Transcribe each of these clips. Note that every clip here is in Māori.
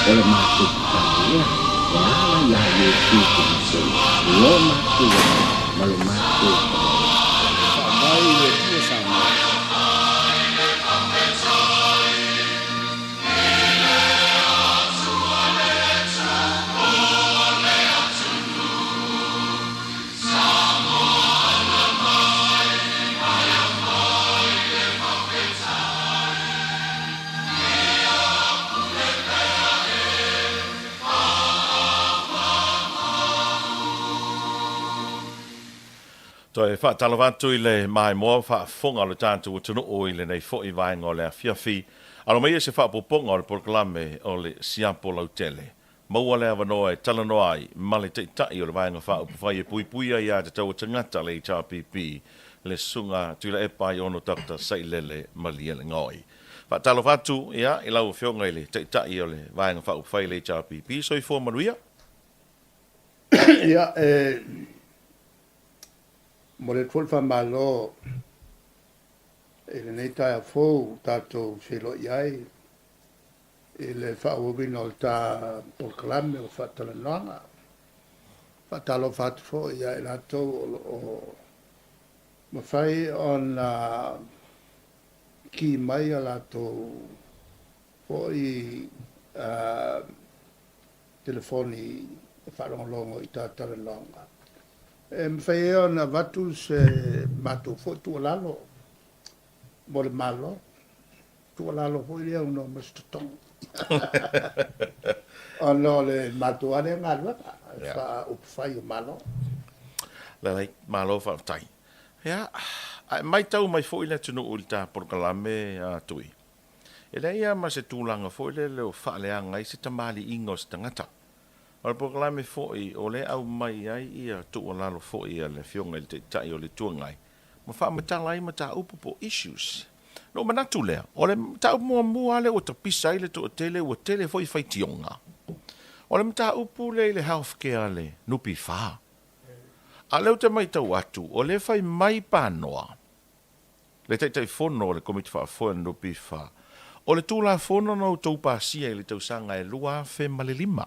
o le mātou tāia, e ala la e tū lo mātou ma lo mātou Mai le tua sama. Toi fa talavatu le mai mo fa fonga le tantu tunu o ile nei fo I vai ngole fia fi. Alo mai se fa poponga le proclame o le siapo la tele. Mo le avano e talano ai male te tai o le vai nga fa fa e pui pui ia te tau tangata le HRPP le sunga tu le epai ono takta sai lele maliele ngoi. Fa talavatu ia I lau fionga ile te tai o le vai nga fa fa le HRPP so I fo manuia. Ja, mo le tolfa malo ele nei tai fo tato filo iai ele fa wino ta proclame o fatto la nona fatalo fatto fo ia lato o ma fai on ki mai lato fo I telefoni fa longo I tata la longa fai ona vatu se mato fo tu lalo mo le malo tu lalo fo ia uno mastotong ono le mato ane ngalwa fa up fai malo Le malo fa tai. Ya, mai tau mai fo ile tunu ulta proclame tui. Ele ia ma se tulanga fo ile le fa le anga I se tamali ingos tangata. O proclame fo I o le au mai ai ia tu o lalo fo I le fionga I te tai o le tuangai. Ma fa matala I mata upu po issues. No manatu lea. O le mata upu mua le o tapisa I le to o tele fo I fai tionga. O le mata upu le healthcare le nupi fa. A leo te mai tau atu, o le fai mai panoa. Le tai fono le komiti wha foa nupi fa. O le tūla fono no tau pāsia I le tau sanga e lua fe male lima.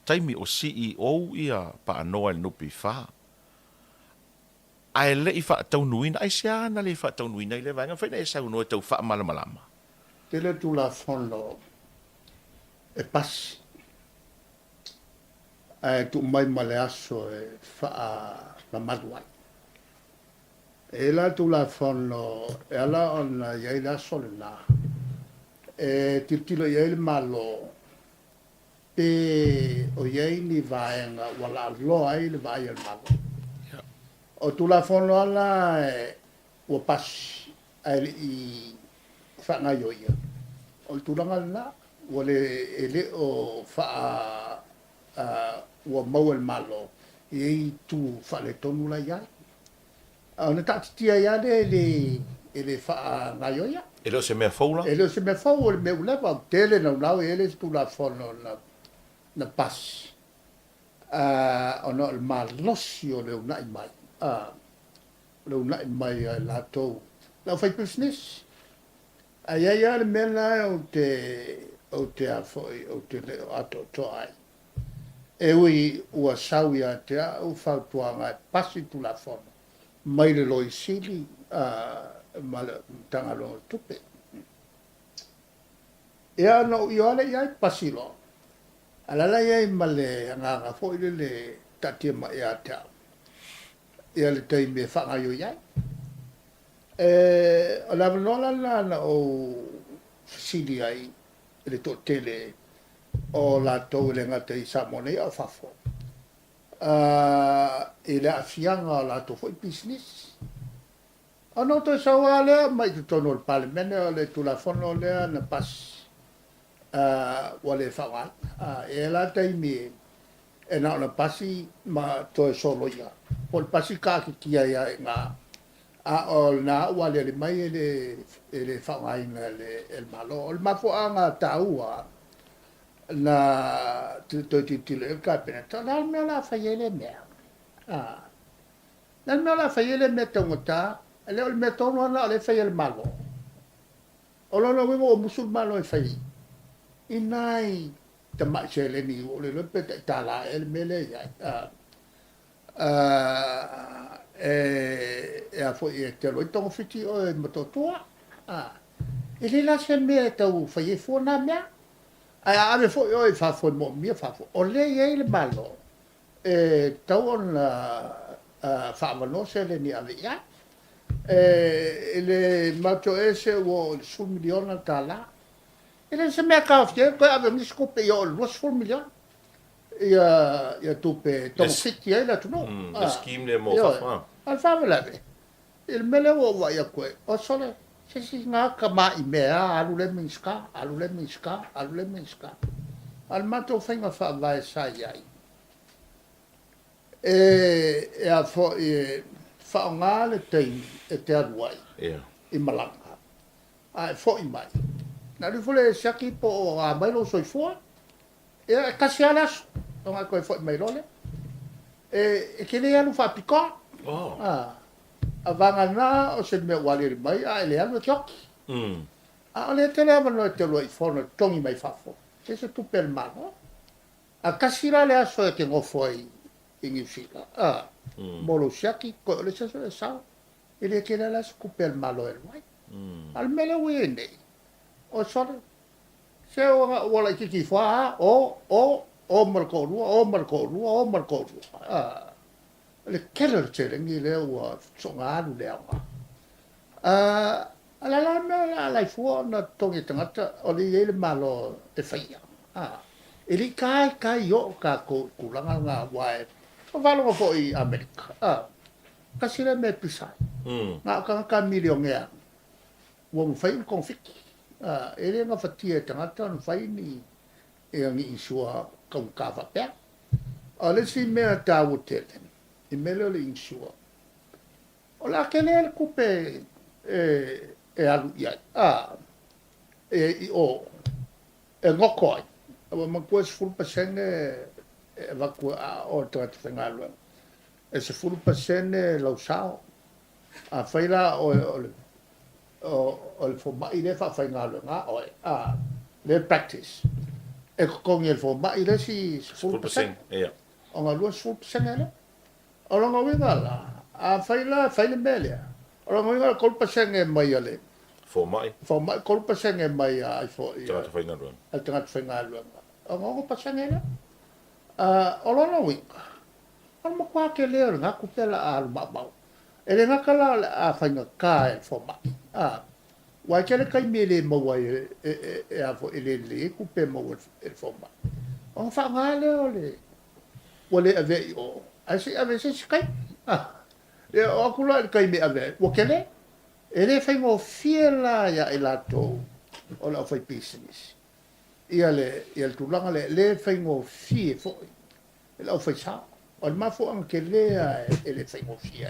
Taimi o CEO ia pa anoa le nupi fa. Ai le I wha tau nuina, ai siana le wha tau nuina I le vanga, whaina e sau noa tau wha malamalama. tele tu la fono e pas tu mai male aso e fa la madua e la tu la fono e ala on ia la solna e titilo ia il malo pe o ia ni vaenga wala lo ai le vai il malo o tu la fono ala o pas ai fa nga yo ia o tu la ngala o le ele o fa o mau el malo e tu fa le tonu la ia ona tatia ia ele fa nga yo ia E leo se mea faula? ele se me fa o me leva tele no lao ele tu la fono na pas ona el malosio le una mai le una mai la to la fai business ai le mena o te a foi o te le ato to ai e ui ua sauia te a u fau tuanga pasi tu la fono mai le loi sili ma le tanga lo tupe e ano i ole iai pasi lo alala iai ma le nganga foi le tatia ma ia te a ia le tei me whanga yo iai o la vanola na o sili ai le to tele o la tau le ngata I Samone a fafo. E le afianga la to foi business. Ano to sawa le mai to tono il parlemene o le tu la fono le na pas o le fawa. E la taimi e na pasi ma to solo ia. Pol pasi ka ki ia nga o na wale le mai le fawa le el malo. El mafo anga taua na to le capita la me la fayele me la me la fayele me tongota le o me tono na le fayele malo o lo no vimo musulmano e fai inai te mai se le ni o le pe te tala el mele ya a fo e te lo to fiti o e moto tua ele la se me tau fa e fo na me a me fo o e fa fo mo mi fa fo o le e le malo tau on fa no se le ni ave ya ele mato ese o sul milione tala ele se me ka fie ko ave mi scope io lo sul milione ia tupe to fiti e la tu no le scheme le mo fa al fa la il mele o va ia ko o sole se si nga ka mai mea alu le minska al mato fenga fa vai sai ai a fo fa ngale te aduai i malanga a fo i mai na ri fole saki po a mai lo soi fo kasi alas nga ko fo mai lole ke le alu fa piko a vanga na o se me wale mai a ele alu chok a le te le no te lo i fo no tongi mai fa fo se tu per mano a kasi la le aso ke ngo foi ingi fila molo siaki ko le se sa ele ke la scupel malo el mai al mele wende o sore se o la ki fa o marco le keller ngi le o songa lu le la fu na tongi tangata o le malo e faia ele kai yo ka ko kulanga nga wae valo fo i Amerika kasi le me pisai nga ka milion ya wo fai conflict ele nga fatia tangata no fai ni e ngi insua ka fa pe ale si me ta hotel i mele le insua o la kele coupe alu ya ngokoi ma ko full pasene va ku o to fengalo se full pasene lo sao a faila o fo mai le fa fengalo nga le practice e con il fo mai le si full pasene o nga lo full pasene o nga winga la a faila mele o nga winga kol pasene mai ale fo mai kol pasene mai ai fo ta fengalo al fengalo o nga pasene o lona winga al mo kwa ke le nga ku pela al babau ele nga kala a fanga ka e fo mai wa ke le kai mele mo wa a fo ele le ku pe mo e fo mai on fa ngale ole ave o asi ave se kai e o kula kai me ave o ke le ele fa mo fiela ya elato o la fai business ia le tulanga le fa mo fie fo ele o fai sa on ma fo anche le ele fai mo fie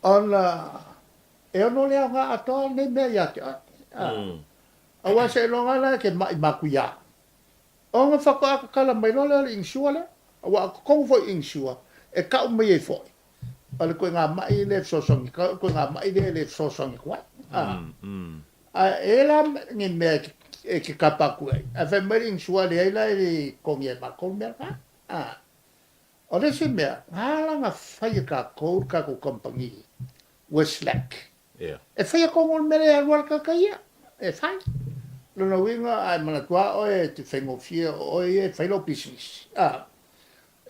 ona e no le nga ato ne me ya a wa se lo ngala ke ma ku ya o nga fa ko kala mai lo le insure wa ko fo insure e ka me e fo ale ko nga mai le so so ko nga mai le so so ko ela ni me e ke kapa ku a fa me insure le ela e ko ye ma ko me o le se me ala nga fa ka ko compagnie Westlake e fai ko ngol mere al ka ia e fai lo no winga ai mana tua o e te fengo fie o e fai lo business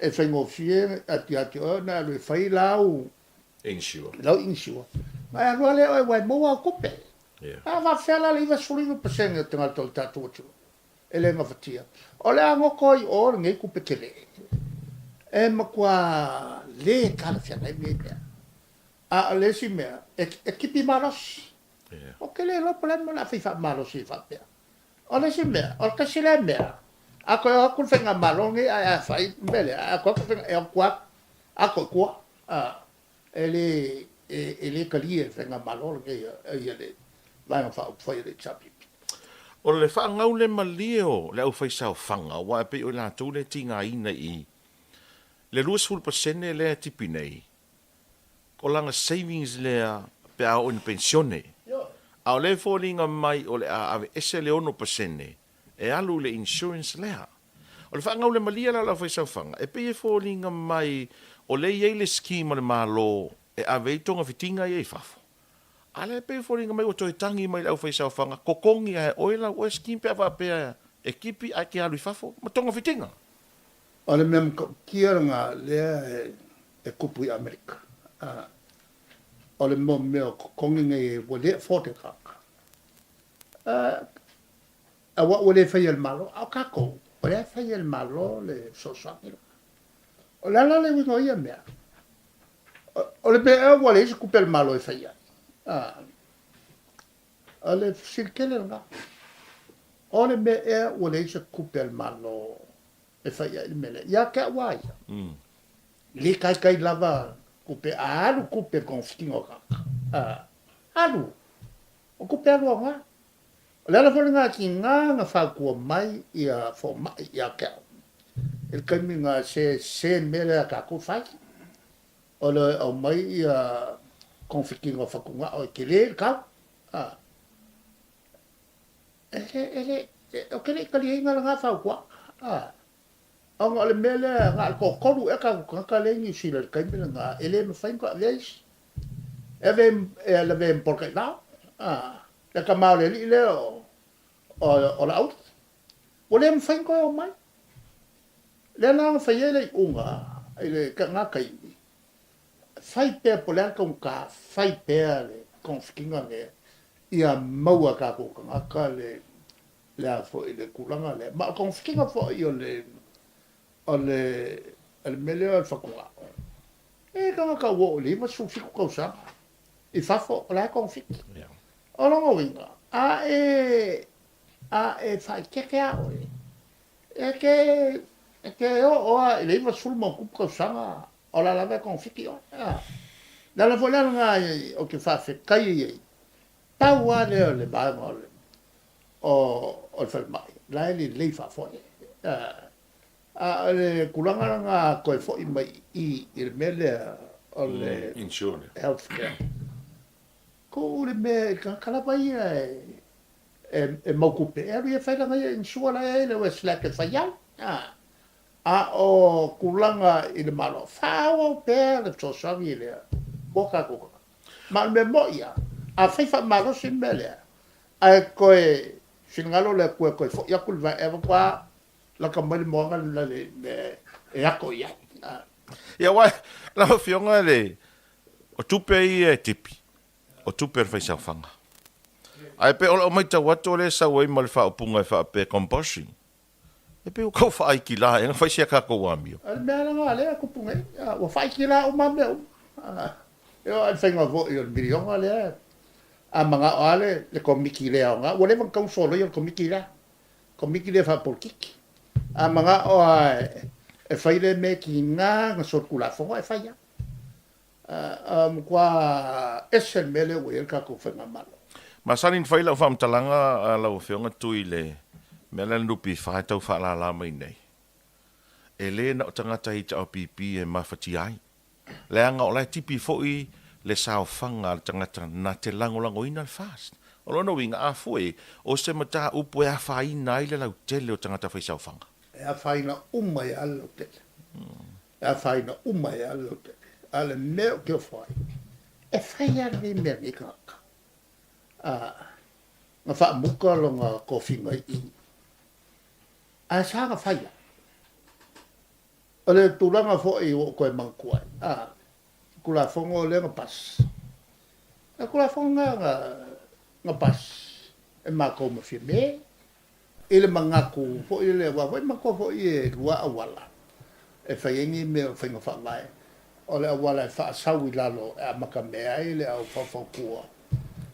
e fengo fie ati o na lo fai lau insure ma a le o e mo a kope va fela le va solo per sen te ngal tol tatu e le nga fatia o le ango koi o nge kupe tele e ma kwa le kala fia na me le si mea e kipi maros o ke le lo problema la fifa maros si fa pe o le si mea o ka si le mea a ko fenga malongi a fai bele a ko fenga e kwa a ko kwa ele kali fenga malongi e le vai fa fai le chapi o le fa ngau le malio le au fai sa fanga wa pe o la tu le tinga ina i le 2% le tipi nei o langa savings lea pe a on pensione. A o le fōringa mai o le a ave ese le 1% e alu le insurance lea. O le whaangau le malia la lau whaisauwhanga. E pe e fōlinga mai o le iei le ski ma le mālo e a veitonga whitinga i e whafo. Ale pe e fōlinga mai o toi tangi mai lau whaisauwhanga. Kokongi a e oila o e ski pe a whapea e kipi a ke alu i whafo. Ma tonga whitinga. O le mem kiaranga lea e kupu i Amerika. O le mo meo kongi ngai o le forte kaka. A wa o le whai al malo, au kako. O le whai al malo le sosangi. O le ala le wingo ia mea. O le mea o le isi kupe al malo e whai ai. O le sirkele nga. O le mea o le isi kupe al malo e whai ai mele. Ia ke awai. Le kai lava kupe alu kupe konftingo kaka. Alu. O kupe alu o nga. O le ala whole ngā ki ngā whakua mai ia fo mai ia keo. Il kaimi ngā se mele a kako whai. O le au mai ia konftingo whakunga o ke le kau. O ke le kali inga ngā whakua. Ang ole mele nga ko koru e ka le ni sila kai mele nga ele me fain ko veis even ele vem porque lá le ka mau le le o la out o le me fain ko mai le na fa ele unga ele ka nga kai fai pe polar con ka fai pe le con skinga le ia maua ka ko ka le fo ele kulanga le ma con skinga fo io le al melhor fakua e kanga ka wo li ma su fiku ka sa I fafo la confit o lo winga a e fa ke a o e ke o le va sul mo ku ka sa o la la confit o da la vola nga o ke fa fe kai ta wa le ba o fa mai la le fa fo le kulanga nga ko fo I mai I il mele o le insurance healthcare ko le me kala pai e mo kupe e fa la insurance le wes la ke fa ya o kulanga I le malo fa o pe le so so le boka ko ma me mo ya a fa malo sin mele a ko e singalo le ko fo ya kulva e va la kamali mo nga la le e ako ya ia wai la fionga le o tupe I tipi o tupe fa sa fanga ai pe o mai ta wato le sa wai mal fa opunga fa pe composting e pe o ko fa ai kila e fa sia ka ko wami al me la le ko punga o fa kila o ma me yo al fa ngo yo milion ale a manga ale le komiki le nga o le van ka solo yo komiki le fa por kiki a mga o e fai le me ki nga sorkula fo e fai ya kwa esel mele we ka ko fa malo masalin fai la fam talanga la o fionga tuile mele lupi fa tau fa la mai nei ele na tanga tai ta pipi e mafati ai le anga o la tipi fo I le sao fanga tanga na te lango ina fast o no winga a foi o se mata upu e fa ina ile la tele o tanga ta fa sao fanga e faina uma e allo te e faina uma e allo te ale me ke fai e fai a le me ni ka nga fa muka lo nga kofi ngai I a sa nga fai ale tulanga fo I o ko mangkua kula fongo le nga pas kula fonga nga pas e ma ko me firme ele mangaku fo ele wa vai mako fo I lua awala e faingi me fainga fa mai ole awala fa sawi lalo a makamea ele au fa ku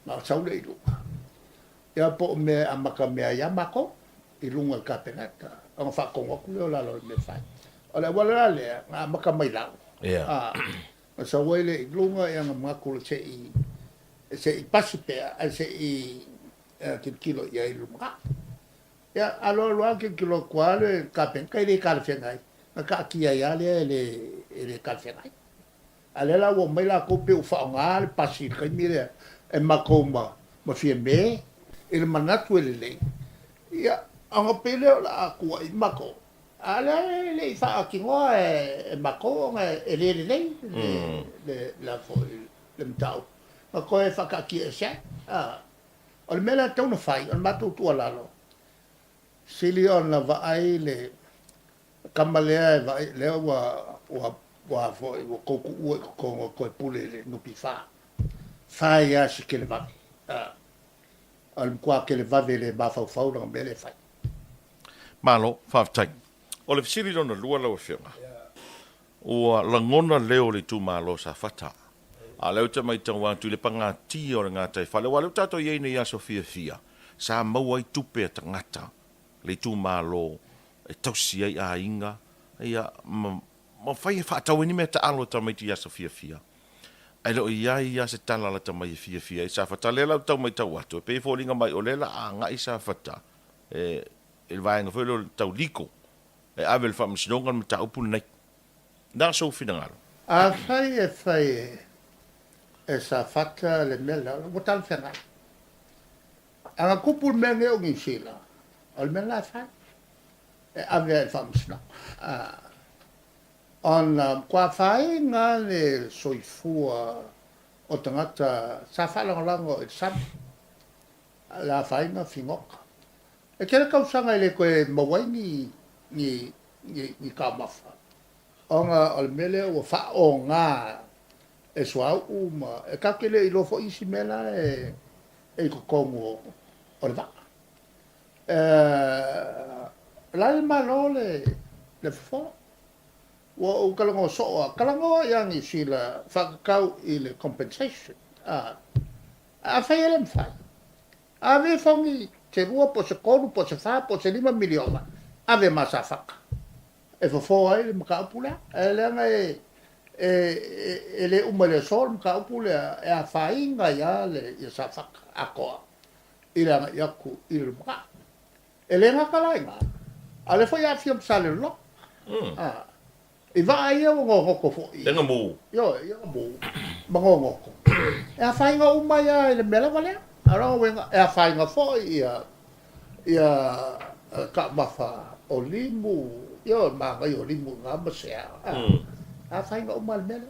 na saule lu ya po me a makamea ya mako I lunga ka penata ang fa ko ku lalo me fa ole awala le a makamai la sa wele lunga yang mako se I pasipe se I kilo ya lunga ya alo ke kilo kwale kapen kai le kalfengai ka kia ya le kalfengai ale la wo mai la ko pe fa ngal pasi kai mire e makoma ma fiembe il manatu le ya anga pele la ko I mako Ale le fa ki ngoa e mako e le la fo le mtau. Ma ko e fa ka ki e se. O le mela tau na fai, o matu tu alalo. Sili on la va ai le kamalea e vai le wa fo ko ko pule le no pi fa. Fa ya si ke le va. Al kwa ke le va le ba fa fa na mele fai. Malo, whawtai. O le fisiri rona lua lau whiunga. O langona leo le tu malo sa whata. A leo ta mai tau atu le panga ti o le ngātai whale. Wa leo tato iei nei aso fia. Sa mau ai tupe ta ngata. Le tu malo e tausi ai a inga. Ia, ma whai e whaatau ni me ta alo ta mai ti aso fia. Ai leo iai se tala la ta mai fia. Sa whata le lau tau mai tau atu. E pei fōlinga mai o lela a ngai sa whata. Il vaenga foi lo tau liko e avel fa msinonga me tau pu nei da so finangalo A fai e sa fata le mela o tal fenga a kupul menge o ngisila al mela fa e avel fa msno on qua fai nga le soifua o tangata sa fala lango e sam la fai na fingoka e kera kausanga ile koe mawai ni ka mafa. Onga almele o fa o nga e swau uma e kakele ilo fo isi mela e kokongo o le vaka. La le malo le fo. O kalango soa. Kalango yang isi la whakakau i le compensation. A whai ele mwhai. A we fongi te rua po se konu, po se wha, po se 5 miliona. Ave masa whaka. E fo ai le maka upula. E leanga e le umale sol maka upula e a whainga ia le i sa whaka a koa. I leanga iaku i le maka. E leanga kalainga. A le fo ia fiam sale lo. I va ai o ngoko fo i. tenga mu Yo, mu. Mango ngoko. E a whainga umaya le mela valea. Ara wenga e a whainga fo ia ka mafa o limu yo ma o limu nga masea a whainga o mal mele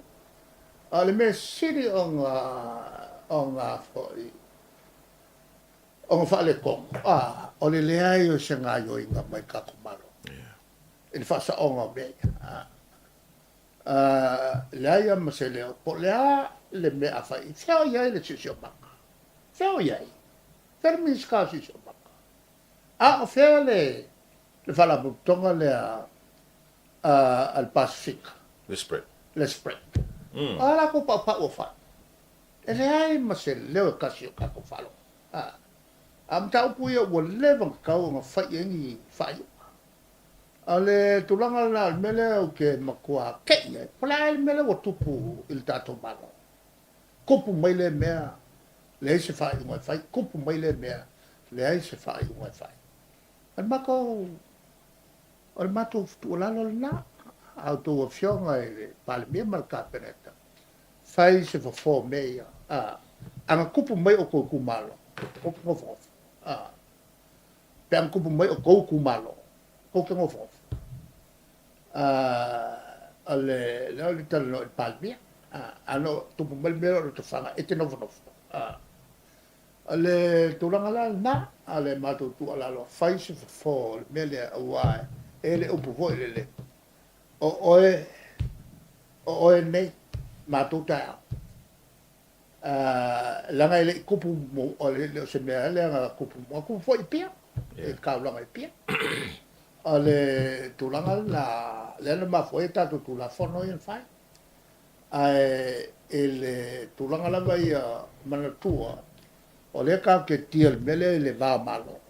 a le me siri o nga fo o nga whale kong o le lea i o se ngā yo i nga mai kako maro i le whasa o nga mea lea ia mase leo po lea le mea whai whiao iai le sisio maka whiao iai Fermis kasi so baka. O fea le whalabutonga le al Pacific. le spread Le spread. Ala ko pa o fa. E le ai ma se leo kasi o kako falo. Am tau puia o levang kau nga whaiengi whai. Ale tulanga na mele o ke makua kei. Pala mele o tupu il tato malo. Kupu mai le mea. Le se fai o fai kupu mai le mea le se fai o fai al mako al mato tu la na auto fionga e pal me marca peneta fai se fo meia anga kupu mai o ko kumalo o ko fo pe ang kupu mai o ko kumalo ko ko fo ale le le tal no pal me ano tu mai me o to fanga e te no ale tulanga la na ale matu tu ala lo fai se fo mele wa ele o po ele o nei matu ta la ele kupu mo ole se me ale kupu mo ku fo ipia e ka la ipia ale tulanga la le ma fo eta tu la fo no in fai ele tulanga la vai mana tua o le ka ke tia mele le va malo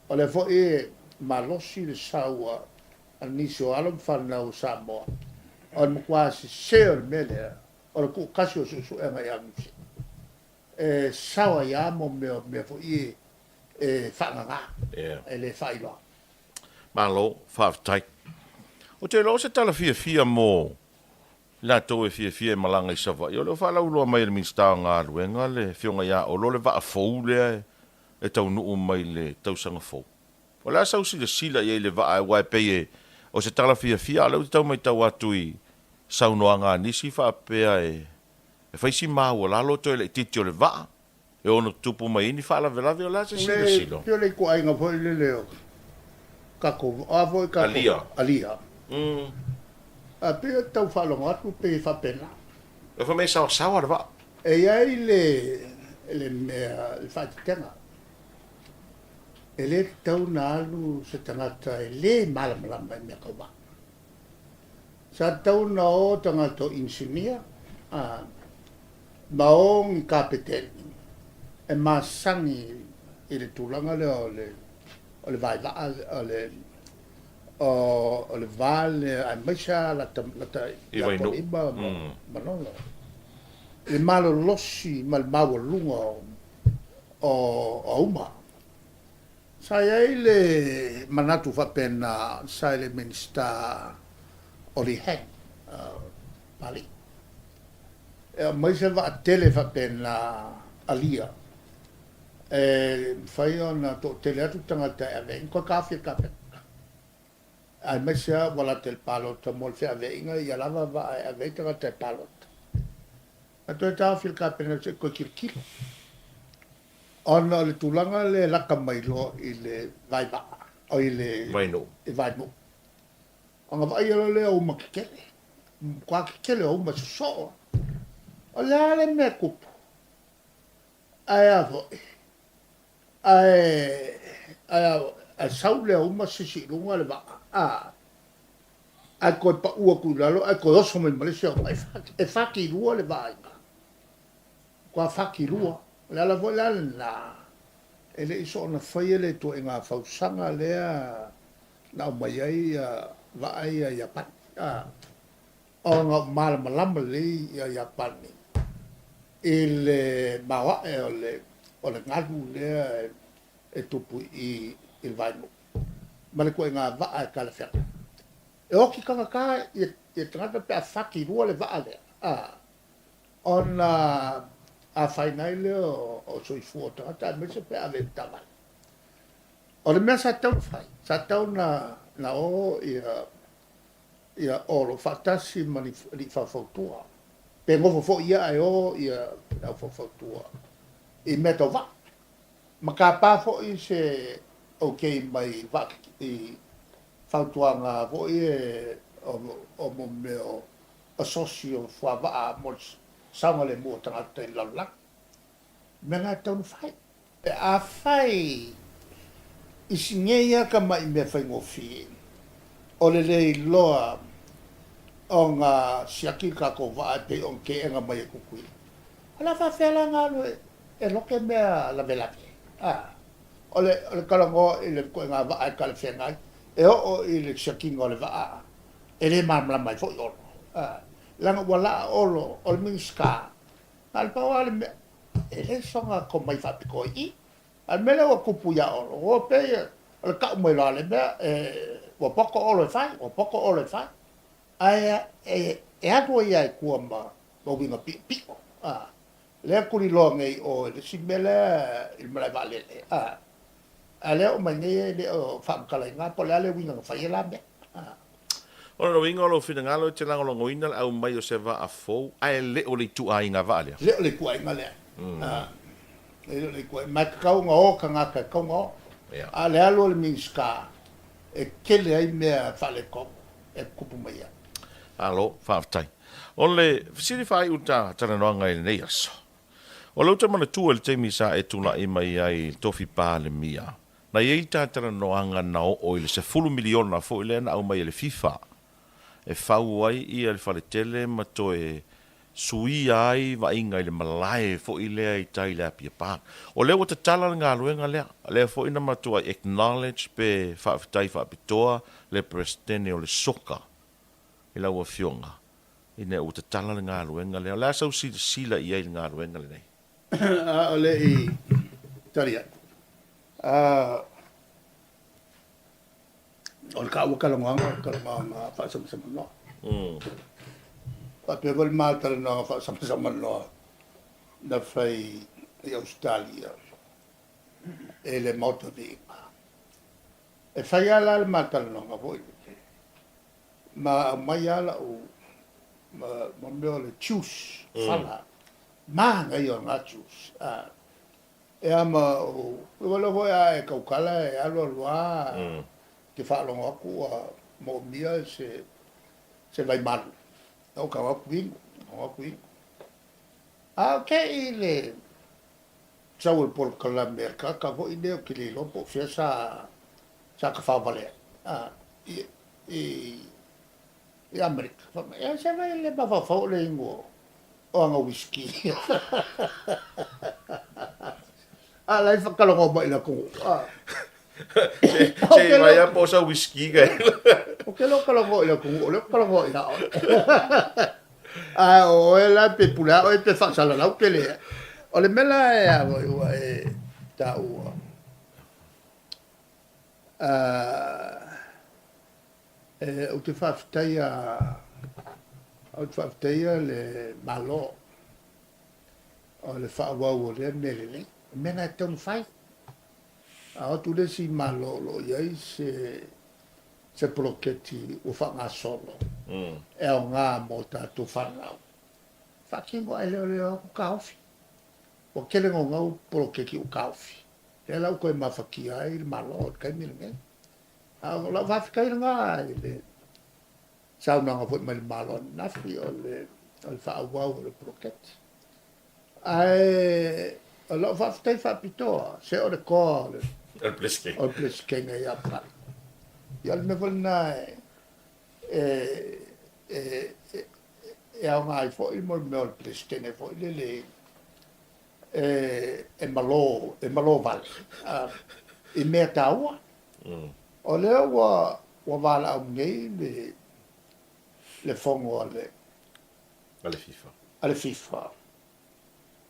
o le fo malosi le saua aniso alom fana o samo o mo quasi ser mele o ku kasio su e mai amisi saua ya mo me fo fanga ele failo malo whawtai o te lo se tala fia mo la to e fia malanga i sava yo lo fala ulo mai le minsta nga ruenga le fionga ya o lo le va fo le e tau nu mai le tau sanga fo o la sau si le sila ye le va wa pe o se tala fia lau tau mai tau atu i saunoanga nisi whaapea e whaisi māua lalo toi le titi o le vaa e ono tupu mai ini whaala velave o la se sila silo. Pio le ko ainga foi le leo. Kako, a foi kako. Alia. Alia. A pio tau whalonga atu pe whapena. E wha mei sawa le vaa. E ai le mea le whaititenga. E le tau na alu se tangata e le malamalama e mea kauma. Sa tau na o tangata insinia, ma o ngi kapeteni. E masangi i le tūlanga le o le vai o le vale ai maisa lata I wainu. iba manolo. Le malo losi mal maua lunga o uma. Sai ai le manatu whapena sai le minista o li heng pali. E maisa wa tele whapena alia. Fai ona to tele atu tangata e ave inko kawhia kape. Ai maisa wala tel palo ta molfe ave inga i alava wa e ave tangata e palo. Ato e tawhia kape na se ko kirkilo. Ona le tulanga le laka mailo i le vaiva o i le Vainu. i vainu. Anga vai le o makikele. Kwa kikele o masoso. O le ale me kupu. Ai avo. Ai saule o masisi lunga le va. Ai ko pa ua kulalo ai ko oso me Malaysia e faki lua le va. Kwa faki lua. Le ala vo la na ele iso na foi ele to nga fausanga le na mai ai va ai ya pa o nga mal malam le ya pa ni ele bawa o le ngadu le e tupu i il vai no ma le ko nga va ai kala fer e o ki kanga ka e trata pe a faki ru le va ale ona a whainai leo o soi fuota, ta me se pe ave tawai. O le mea sa tau whai, sa tau na o ia oro whatasi mani li whawhautua. Pe ngofo fo ia ai o ia whawhautua. I me to wa. Ma ka pā fo i se okay mai wa i whautua ngā fo i o mo meo asosio whawa mo sama le mo tangata i lalak. Me ngā taunu whai. E a whai i singeia ka mai mea whai ngofi. O le loa o ngā siaki ka ko waa pe on ke enga mai e kukui. Ala whawhela ngā lue e loke mea la velake. O le kalango i le koe ngā waa e kale whengai. E o i le siaki ngā le waa. E le mamla mai fo i ono. Langa wala olo o le minska. Al pawa le me e songa ko mai fati ko i. Al mele o kupu ya olo. O pe o ka mo la le me o poko olo fai. Ai e ato ia e kua ma o winga piko. Le kuri lo ngai o le simele il mele vale. Ale o mai le o fam kala nga po le winga fai la me. Ona no inga lo fina ngalo te lango lo ngoina au mai o se va a fo ai le o le tu ai nga vale. Le o le tu ai nga le. Le o le ku ma ka nga o ka nga ka nga. Ale alo le minska e kele ai me fale ko e kupu mai. Alo faftai. Ole siri fai uta tana no ngai nei aso. O lo te mana tu el te misa e tula i mai ai tofi pa le mia. Na ye ta tana no anga na o ile se fulu miliona fo ile na au mai le FIFA. E fau ai i le fale tele ma to e sui ai va inga i le malai fo i lea i tai lea pia pā. O leo te tala ngā luenga lea. Lea fo ina matua acknowledge pe whaafitai whaapitoa le presidente o le soka i lau a fionga. I ne o te tala ngā luenga lea. Lea sau sila i ai ngā luenga le nei. O le i taria. O le ka ua kalonganga whaasama no. Pa pe vol mātara no whaasama no na whai i Australia. E le moto vinga. E whai ala le mātara no ngā hoi. ma mai ala o ma meo le chus fala ma ngai o nga chus e ama o wala voia e kaukala e alo loa ke fa lo aku mo mia se vai mal o ka wa kuin ke ile sau por kala merka ka vo ide o kili lo po fia sa ka fa vale i Amerika e se vai le ba fa le ingo o anga whisky lai whakalongo mai la ko Se vai a posa whisky ga. O ke lo kalongo ila ko lo kalongo ila o la pe pula o pe fa sala la o ke le o le mela e ta u o te fa ftaia le malo o le fa wa o le mele mena ton fai a tu le si malo lo ia se proketi o fa nga solo e o nga mo ta tu fa nga fa kingo ele o kaufi o kele nga o proketi o kaufi e la ko ma fa ki ai malo ka mi nge a la va fica nga ele sa una nga fo mal malo na fi o le fa wa o le proketi ai lo fa stai fa pito se o le ko El pleske. o pleske nga ya pa ya me volna e a nga fo il mo me o pleske ne fo le e malo val e me tawa o le wa vala o ngai le fongo Ale FIFA. ale FIFA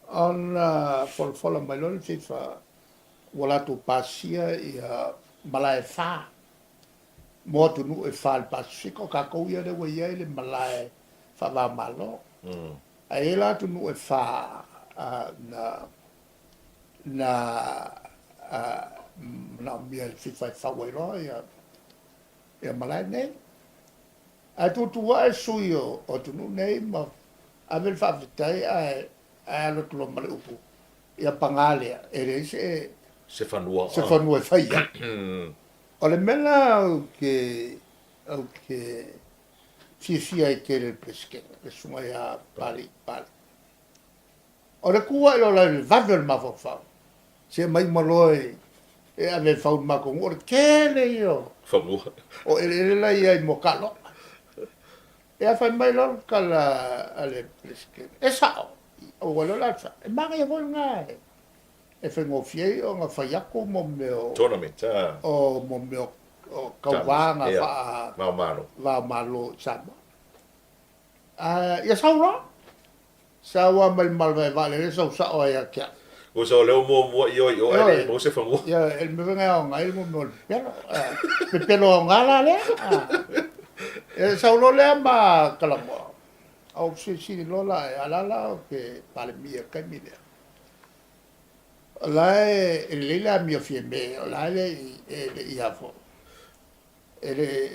on fola mai lon FIFA wala tu pasia ia malai fa mo tu nu e fa al pasiko ka ko ia de we le malai fa va malo ai la tu nu e fa na mia FIFA fa we lo ia malai ne a tu wa suio o tu nu nei ma avel fa vitai a lo tu lo male upu ia pangale ere Se fanua. se fanua fai o le mela que si ai que le pesque le suma ya pali o le kua lo la vavel ma fa se mai maloi e ave fa un ma con o kele yo Fanua. o ele la ia mo kalo e a fai mai lo kala ale pesque e sa o wala la sa e manga ia vol ngai e whengofie o ngā whaiako mo meo Tournament. o mo meo o kauwanga wha malo sama. Ia saura? Sawa mai malwai vale, re sau sa o ia kia. O sa leo mo i ele mo se fanua. Ia, el me venga o ngai mo meo pelo. Pe pelo o ngala le. E saulo le ma kalamo. Au si lola e alala o ke pale mia kai mi lea. La la mio fiemme, la le iafo.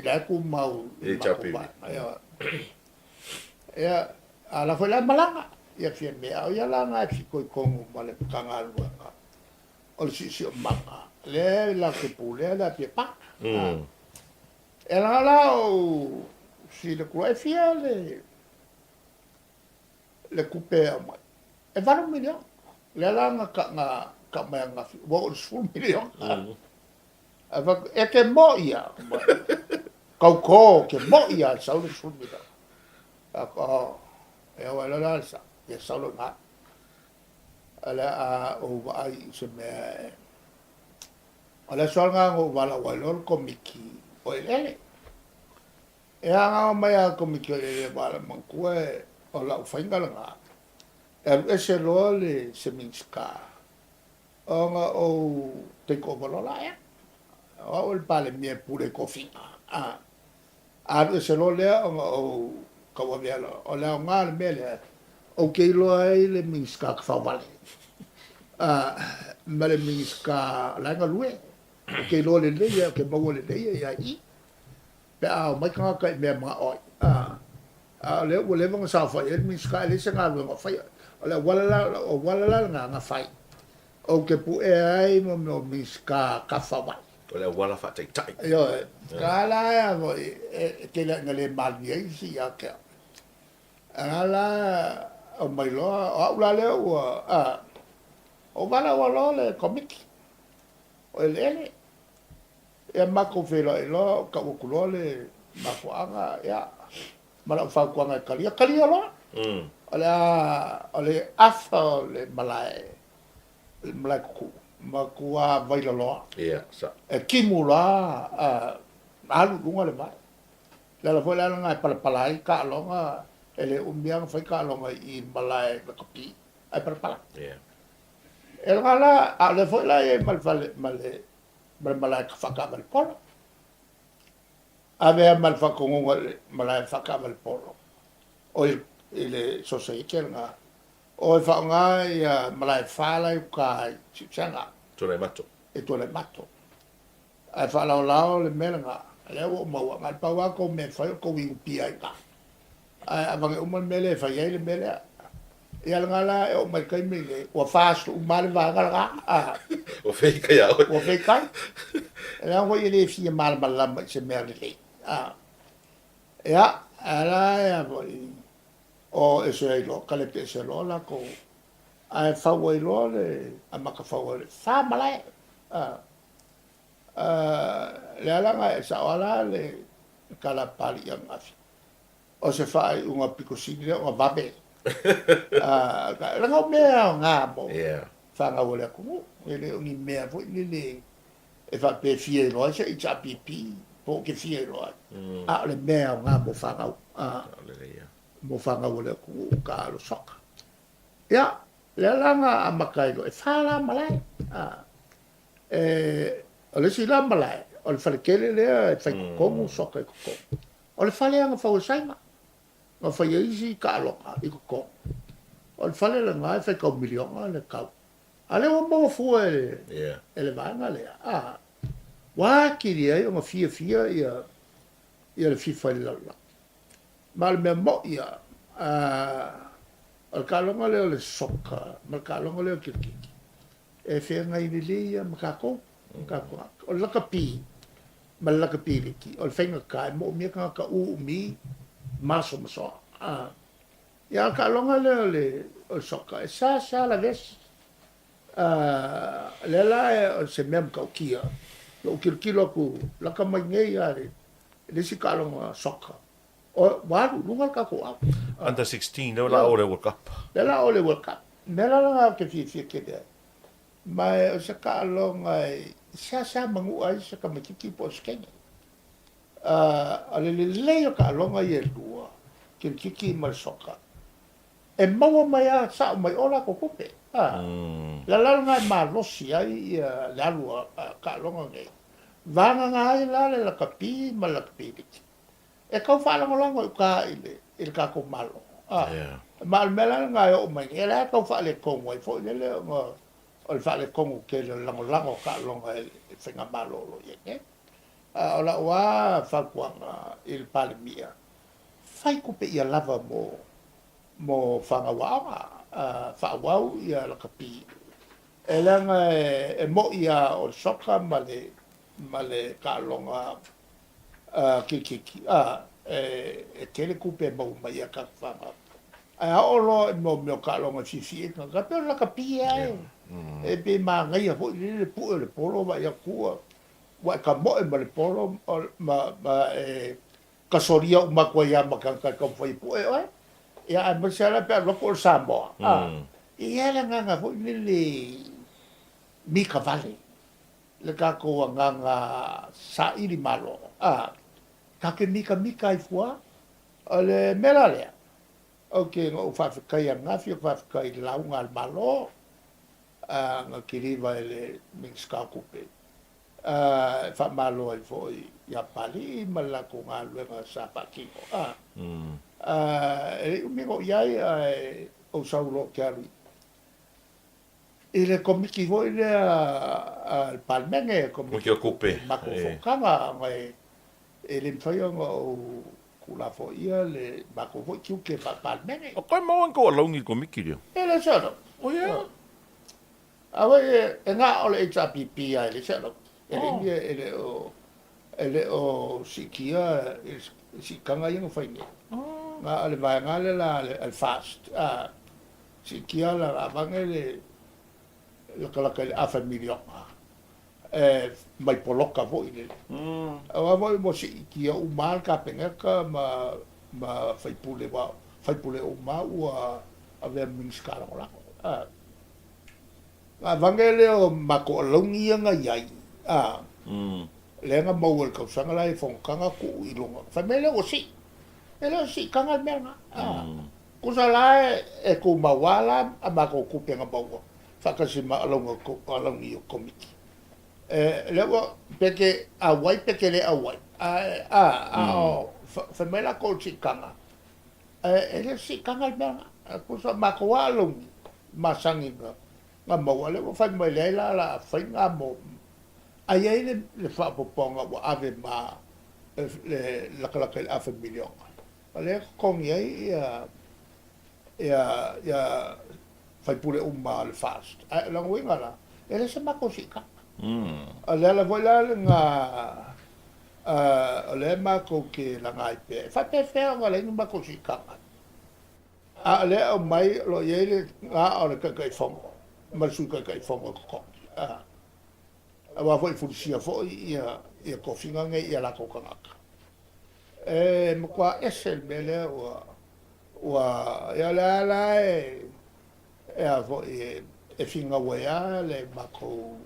La ku mau. E chapi. Ya, ala foi la malanga. Ia fiemme, au ia langa ki koi kongu male kanga lua. O si manga. Le la ke pule la pie pa. E la o si le kuai fia le kupe mai. E varo milion. Le langa ka mai nga wo sul milion. E ke mo ia. Kau ke mo ia sa le sul milion. E o la sa. E sa lo nga. Ala o vai se me. Ala so nga o wala wala komiki. O ele. E nga mai a komiki le wala mankue o la fainga nga. Ese lo le se minska. Nga o te ko bolola ya. O el pale mie pure kofinga. Ese lo le o kawa via o le nga le mele. O ke lo ai le minska ka vale. Mele minska la nga lue. O ke lo le le ke mo le le ya i. pe a mai ka ka me ma oi le o le mo sa fa e mi ska le se nga lo fa le wala la nga fai o ke pu e ai mo mi ska ka fa wa O le wala fa tai tai. yo ka la ya mo ke le ngale mal ni si ya ke ala o mai lo o la le o bala wala le komik o le e mako fela e lo ka o kulole mako anga ya mala fa ko anga kalia lo ole afa le malai ku makua vai lo Yeah, sa. e kimula alu lunga le mai la foi la nga palai ka lo nga ele umbiang foi ka lo nga I malai ka pi ai pala Yeah. el gala le foi la e malai ka fa ka mal polo ave mal fa ko malai fa ka mal polo o ele so se ke nga o fa nga ia malai fa la ka changa Tōnei mato. e to le mato ai fa la le melenga le o mo nga pa wa ko me fa ko wi pi ai ka ai avanga uma mele fa ye le mele ia ngala e o mai kai me o fa su mal va ga O fei kai au. o fe kai e la wo ye fi mal la se mele le ya ala ya o eso e lo kale pe se lo la ko ai fa wo lo le a ma ka fa wo le fa malai le ala nga e sa ala le kala pali yang afi o se fa unha picosini o babe la nga me nga bo Yeah. fa nga wo le ku ele un me vo le e fa pe fie lo se I cha pipi po ke fie lo le me nga bo fa nga Hallelujah. mo fa nga wo le ku ka lo sok ya le la nga amakai lo e fa la malai o le sila malai o le falekele lea e fai kokongu soka I kokongu o le fale anga fau saima o fai eisi ka aloka I kokongu o le fale le ngai fai kau milionga le kau a le o mo fua Yeah. e le vanga lea wa kiri ai o nga fia ia le fifa le lala ma le mea mo ia o le kalonga lea o le soka ma le kalonga lea o kirikiki e fea ngai ni le ia makakou o le lakapi ma le lakapi liki o le whainga kai mo mia ka mi maso ia ka longa le o soka e sa la ves le la o se mem ka kia lo kirkilo ku la ka mai ngai are le si ka longa soka o waru lunga ka ko Under 16, no la ore World Cup. le la o le World Cup me la nga ke fi ke de mai o se ka longa sa mangu ai se ka makiki po skenge ale le o ka longa ye lua kirkiki mal soka e maua mai a sa mai ola ko kupe la nga ma losi ai la lua ka longa ngai vanga ngai la kapi ma la kapi e ka fa longa ka ile ka ko malo Yeah. mal mela ngai o mai e la ka fa le ko mai fo le ngo o le fa le ko ke le lango ka longa e fenga malo lo ye o la wa fa kuanga il palmia fai ko pe ia lava mo fanga wa fa wa ia la kapi e langa e mo ia o soka male ka longa ki e tele kupe mo mai ka fanga a o lo mo ka longa fi ka pe la kapi e be ma ngai ho le polo va ia ku wa ka mo e le polo ma ka soria ma ko ia ma ka foi pu ia a mo sala pe lo ko sambo ia la nga ho le mi ka vale le ka ko nga sa ili malo ka ke mi ka I fua le melale okay no fa ka ia nga fi fa ka I la un al malo nga kiriva ele mingska kupe fa malo I foi ia pali mala ko nga luenga sa pakiko mi go iai o saulo ke ali ile komiki voi le al palmenge Komiki o kupe. ma ko fokanga ngai e le mfaianga o kula fo ia le bako fo kiu ke palmene. O kai mau an ko alongi ko mikiri. E le sano. O ia. Awa e ngā o le HRPP ai le sano. Ele o sikia sikanga yung fainga. Nga ale vai ngale la al fast. Sikia la abange le kalaka le afa milion. Mai poloka vo ile. Awa mo sikia u mal ka pengeka ma faipule o ma ua ave minskara ola. Avangele o mako longi nga yai. Lenga mawal ka sanga lai fong kanga ku ilunga. Famele o si. Ele si kanga menga. Kusala e ku mawala amako ku penga bawa. Fakasima alonga ko alongi o komiki. Lewa peke awai peke le awai. Famela ko si kanga. Ele si kanga menga. Kusa mako alongi masanginga. Nga mawale o fai mai leila la fai nga mo ai le fa poponga wa ave ma le la afa milion ale kong ya fai pure umma le fast la winga la ele se makosika ale la voila nga ale mako ke la ngai pe fa pe fe nga le makosika ale o mai lo yele nga o le kai fongo Masuka kai fonga ko. Awa foi fusia foi ia ko finga ngai ia la ko kanga. Mo kwa esel bele wa ya la foi finga wea le mako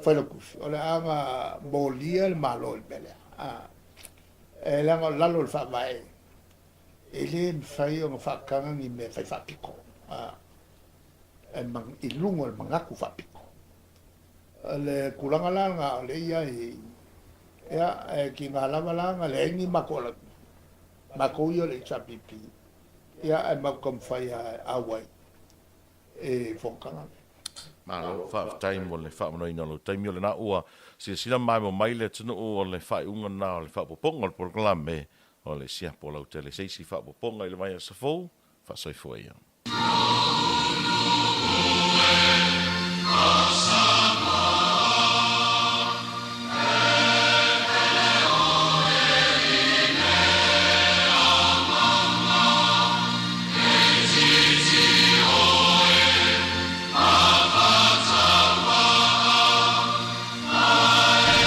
foi lo kus. Ola anga bolia le malo bele. La lo fa vai. Ele fai o fa kanga ni me fai fa piko. Ilungo el mangaku fapiko. Le kulanga langa le ia ki nga lava langa le engi makola. Makoio le chapipi. Ia e makom fai awai. Fonkanga. Malo fa time o le fa no ina lo time le na ua sila mai mo mai le tunu o le fa unga na le fa poponga por klame o le sia po lo tele sei si fa poponga le mai sa fo fa soi foi.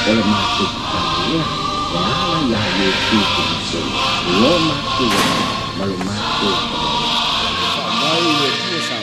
Ole matu kaya la ye tu lo matu malu matu Mai le tu sa